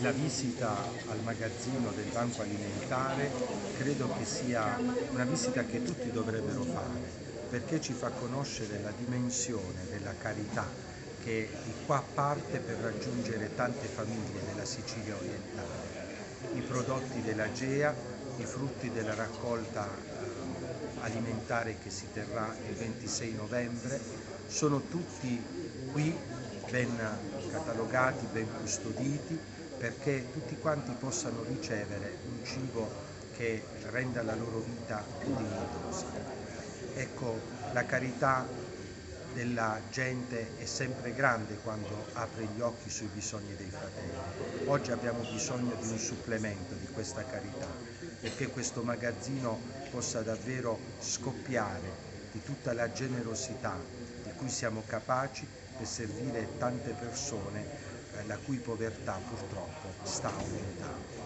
La visita al magazzino del Banco Alimentare credo che sia una visita che tutti dovrebbero fare, perché ci fa conoscere la dimensione della carità che di qua parte per raggiungere tante famiglie della Sicilia orientale. I prodotti dell'Agea, i frutti della raccolta alimentare che si terrà il 26 novembre, sono tutti qui ben catalogati, ben custoditi, perché tutti quanti possano ricevere un cibo che renda la loro vita più dignitosa. Ecco, la carità della gente è sempre grande quando apre gli occhi sui bisogni dei fratelli. Oggi abbiamo bisogno di un supplemento di questa carità, perché questo magazzino possa davvero scoppiare di tutta la generosità di cui siamo capaci per servire tante persone la cui povertà purtroppo sta aumentando.